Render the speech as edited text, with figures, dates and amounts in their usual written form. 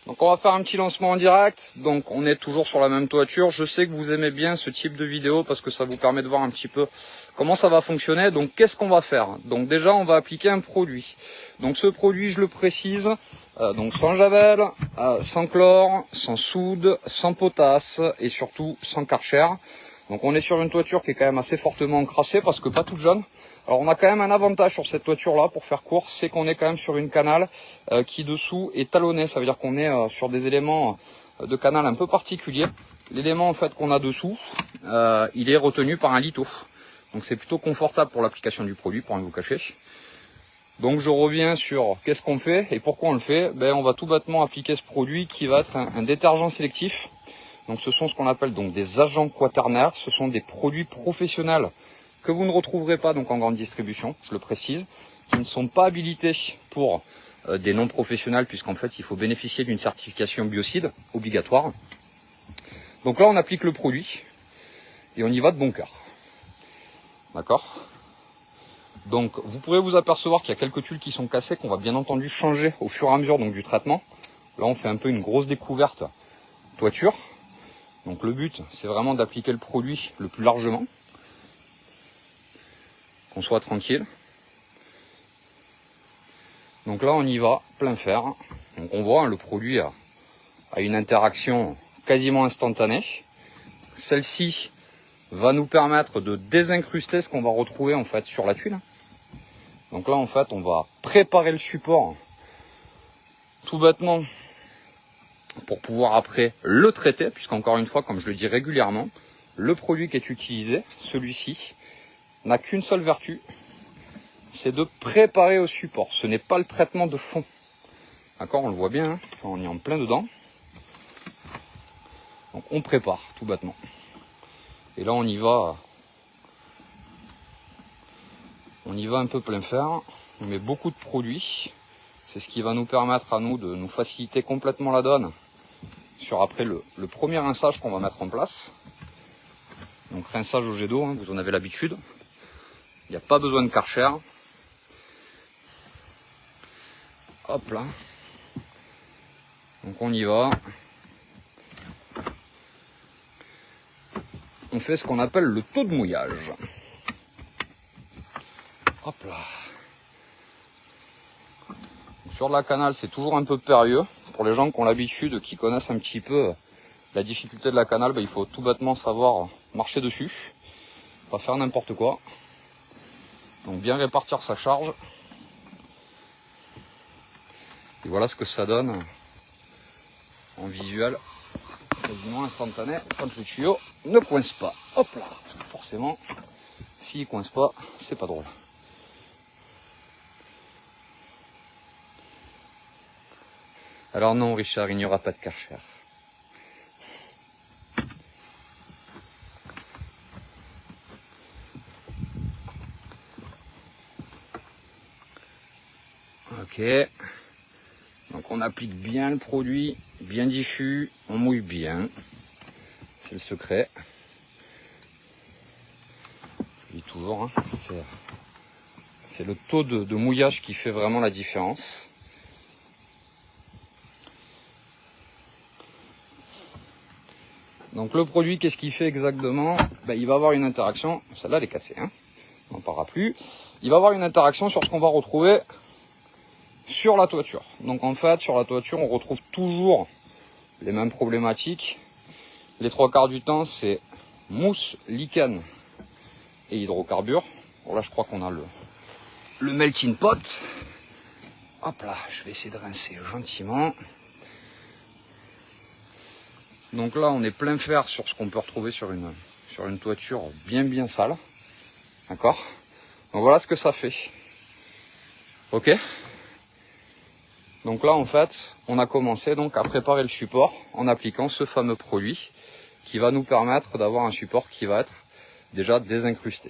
Donc on va faire un petit lancement en direct. Donc on est toujours sur la même toiture. Je sais que vous aimez bien ce type de vidéo parce que ça vous permet de voir un petit peu comment ça va fonctionner. Donc qu'est-ce qu'on va faire? Donc déjà on va appliquer un produit. Donc ce produit, je le précise, donc sans javel, sans chlore, sans soude, sans potasse et surtout sans Karcher. Donc on est sur une toiture qui est quand même assez fortement encrassée parce que pas toute jeune. Alors on a quand même un avantage sur cette toiture là, pour faire court, c'est qu'on est quand même sur une canale qui dessous est talonnée. Ça veut dire qu'on est sur des éléments de canal un peu particuliers. L'élément en fait qu'on a dessous, il est retenu par un litho. Donc c'est plutôt confortable pour l'application du produit, pour rien vous cacher. Donc je reviens sur qu'est-ce qu'on fait et pourquoi on le fait. Ben, on va tout bêtement appliquer ce produit qui va être un détergent sélectif. Donc ce sont ce qu'on appelle donc des agents quaternaires. Ce sont des produits professionnels que vous ne retrouverez pas donc en grande distribution, je le précise, qui ne sont pas habilités pour des non professionnels, puisqu'en fait il faut bénéficier d'une certification biocide obligatoire. Donc là on applique le produit et on y va de bon cœur. D'accord? Donc vous pourrez vous apercevoir qu'il y a quelques tuiles qui sont cassées, qu'on va bien entendu changer au fur et à mesure donc, du traitement. Là on fait un peu une grosse découverte toiture. Donc le but c'est vraiment d'appliquer le produit le plus largement, qu'on soit tranquille. Donc là on y va plein fer. Donc on voit le produit a une interaction quasiment instantanée. Celle-ci va nous permettre de désincruster ce qu'on va retrouver en fait sur la tuile. Donc là en fait on va préparer le support tout bêtement pour pouvoir après le traiter, puisqu'encore une fois, comme je le dis régulièrement, le produit qui est utilisé, celui-ci, n'a qu'une seule vertu, c'est de préparer au support. Ce n'est pas le traitement de fond. D'accord, on le voit bien, hein, on est en plein dedans. Donc on prépare tout bêtement. Et là on y va un peu plein fer. On met beaucoup de produits. C'est ce qui va nous permettre à nous de nous faciliter complètement la donne sur après le premier rinçage qu'on va mettre en place. Donc rinçage au jet d'eau, hein, vous en avez l'habitude. Il n'y a pas besoin de Karcher. Hop là. Donc on y va. On fait ce qu'on appelle le taux de mouillage. Hop là. Sur la canale, c'est toujours un peu périlleux. Pour les gens qui ont l'habitude, qui connaissent un petit peu la difficulté de la canale, ben, il faut tout bêtement savoir marcher dessus. Pas faire n'importe quoi. Donc bien répartir sa charge. Et voilà ce que ça donne en visuel quasiment instantané quand le tuyau ne coince pas. Hop là. Forcément, s'il coince pas, c'est pas drôle. Alors non, Richard, il n'y aura pas de Karcher. Ok. Donc on applique bien le produit, bien diffus, on mouille bien. C'est le secret. Je dis toujours, hein, c'est le taux de mouillage qui fait vraiment la différence. Donc le produit, qu'est-ce qu'il fait exactement? Ben, il va avoir une interaction, celle-là elle est cassée, hein, on n'en parlera plus. Il va avoir une interaction sur ce qu'on va retrouver sur la toiture. Donc en fait, sur la toiture, on retrouve toujours les mêmes problématiques. Les trois quarts du temps, c'est mousse, lichen et hydrocarbures. Bon là, je crois qu'on a le melting pot. Hop là, je vais essayer de rincer gentiment. Donc là, on est plein fer sur ce qu'on peut retrouver sur une toiture bien sale. D'accord? Donc voilà ce que ça fait. Ok? Donc là, en fait, on a commencé donc à préparer le support en appliquant ce fameux produit qui va nous permettre d'avoir un support qui va être déjà désincrusté.